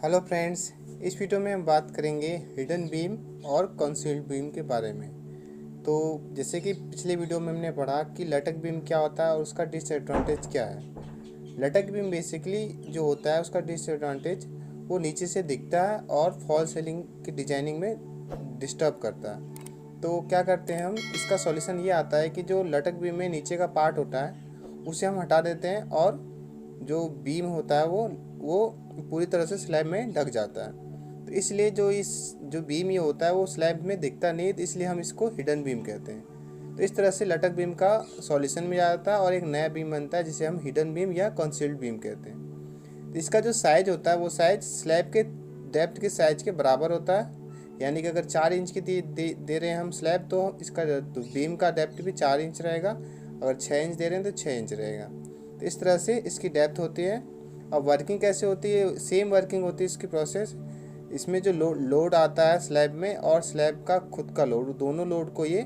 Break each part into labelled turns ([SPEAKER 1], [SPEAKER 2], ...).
[SPEAKER 1] Hello friends, इस video में हम बात करेंगे हिडन बीम और कंसील्ड बीम के बारे में। तो जैसे कि पिछले वीडियो में हमने पढ़ा कि लटक बीम क्या होता है और उसका डिसएडवांटेज क्या है। लटक बीम बेसिकली जो होता है उसका डिसएडवांटेज वो नीचे से दिखता है और फॉल सीलिंग की डिजाइनिंग में डिस्टर्ब करता है। तो क्या करते हैं हम, इसका सॉल्यूशन ये आता है कि जो लटक बीम में नीचे का पार्ट होता है उसे हम हटा देते हैं और जो बीम होता है वो पूरी तरह से स्लैब में ढक जाता है। तो इसलिए जो बीम ये होता है वो स्लैब में दिखता नहीं है, तो इसलिए हम इसको हिडन बीम कहते हैं। तो इस तरह से लटक बीम का सॉल्यूशन मिल जाता है और एक नया बीम बनता है जिसे हम हिडन बीम या कंसील्ड बीम कहते हैं। तो इसका जो साइज होता है वो साइज स्लैब के डेप्थ के साइज के बराबर होता है। यानी कि अगर 4 इंच की दे रहे हैं हम स्लैब, तो इसका तो बीम का डेप्थ भी 4 इंच रहेगा। अगर 6 इंच दे रहे हैं तो 6 इंच रहेगा। तो इस तरह से इसकी डेप्थ होती है। अब वर्किंग कैसे होती है, सेम वर्किंग होती है इसकी प्रोसेस। इसमें जो लोड आता है स्लैब में और स्लैब का खुद का लोड, दोनों लोड को ये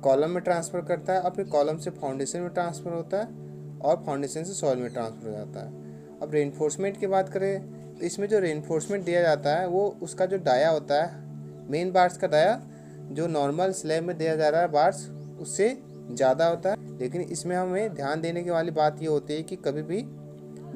[SPEAKER 1] कॉलम में ट्रांसफ़र करता है और फिर कॉलम से फाउंडेशन में ट्रांसफ़र होता है और फाउंडेशन से सॉइल में ट्रांसफ़र हो जाता है। अब रेनफोर्समेंट की बात करें तो इसमें जो रेनफोर्समेंट दिया जाता है वो उसका जो डाया होता है, मेन बार्स का डाया जो नॉर्मल स्लैब में दिया जा रहा है बार्स उससे ज़्यादा होता है। लेकिन इसमें हमें ध्यान देने की वाली बात ये होती है कि कभी भी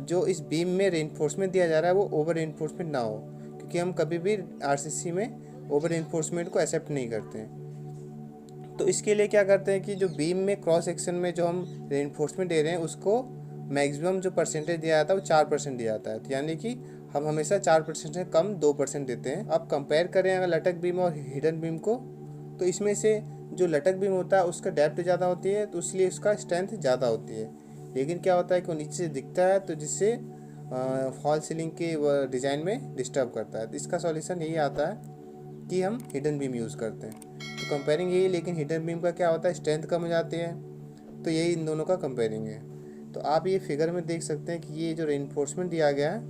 [SPEAKER 1] जो इस बीम में रेनफोर्समेंट दिया जा रहा है वो ओवर रेनफोर्समेंट ना हो, क्योंकि हम कभी भी आरसीसी में ओवर रेनफोर्समेंट को एक्सेप्ट नहीं करते हैं। तो इसके लिए क्या करते हैं कि जो बीम में क्रॉस सेक्शन में जो हम रेनफोर्समेंट दे रहे हैं उसको मैक्सिमम जो परसेंटेज दिया जाता है वो 4% दिया जाता है। तो यानी कि हम हमेशा 4% से कम 2% देते हैं। अब कंपेयर करें अगर लटक बीम और हिडन बीम को, तो इसमें से जो लटक बीम होता है उसका डेप्थ ज़्यादा होती है, तो इसलिए उसका स्ट्रेंथ ज़्यादा होती है। लेकिन क्या होता है कि वो नीचे से दिखता है, तो जिससे फॉल सीलिंग के डिज़ाइन में डिस्टर्ब करता है। तो इसका सॉल्यूशन यही आता है कि हम हिडन बीम यूज़ करते हैं। तो कंपेयरिंग यही, लेकिन हिडन बीम का क्या होता है, स्ट्रेंथ कम हो जाती है। तो यही इन दोनों का कंपेयरिंग है। तो आप ये फिगर में देख सकते हैं कि ये जो रेनफोर्समेंट दिया गया है,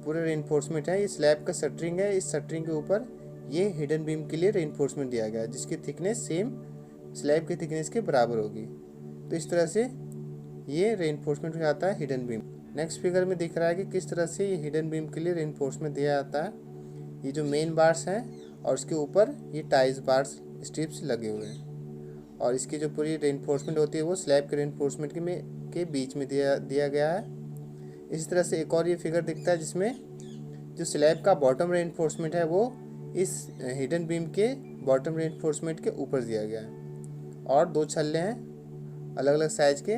[SPEAKER 1] पूरा रेनफोर्समेंट है, ये स्लैब का शटरिंग है। इस शटरिंग के ऊपर ये हिडन बीम के लिए रेनफोर्समेंट दिया गया है जिसकी थिकनेस सेम स्लैब की थिकनेस के बराबर होगी। तो इस तरह से ये रेनफोर्समेंट हो जाता है हिडन बीम। नेक्स्ट फिगर में दिख रहा है कि किस तरह से ये हिडन बीम के लिए रेनफोर्समेंट दिया जाता है। ये जो मेन बार्स हैं और उसके ऊपर ये टाइज बार्स स्ट्रिप्स लगे हुए हैं और इसकी जो पूरी रेनफोर्समेंट होती है वो स्लैब के रेनफोर्समेंट के बीच में दिया गया है। इस तरह से एक और ये फिगर दिखता है जिसमें जो स्लैब का बॉटम रेनफोर्समेंट है वो इस हिडन बीम के बॉटम रेनफोर्समेंट के ऊपर दिया गया है और 2 छल्ले हैं अलग अलग साइज के।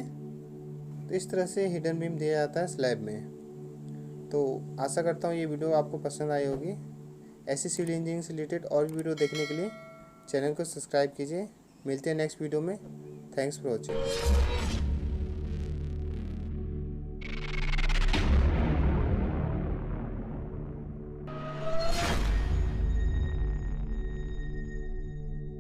[SPEAKER 1] तो इस तरह से हिडन बीम दिया जाता है स्लैब में। तो आशा करता हूँ ये वीडियो आपको पसंद आई होगी। ऐसी सिविल इंजीनियरिंग से रिलेटेड और भी वीडियो देखने के लिए चैनल को सब्सक्राइब कीजिए। मिलते हैं नेक्स्ट वीडियो में। Thanks for watching.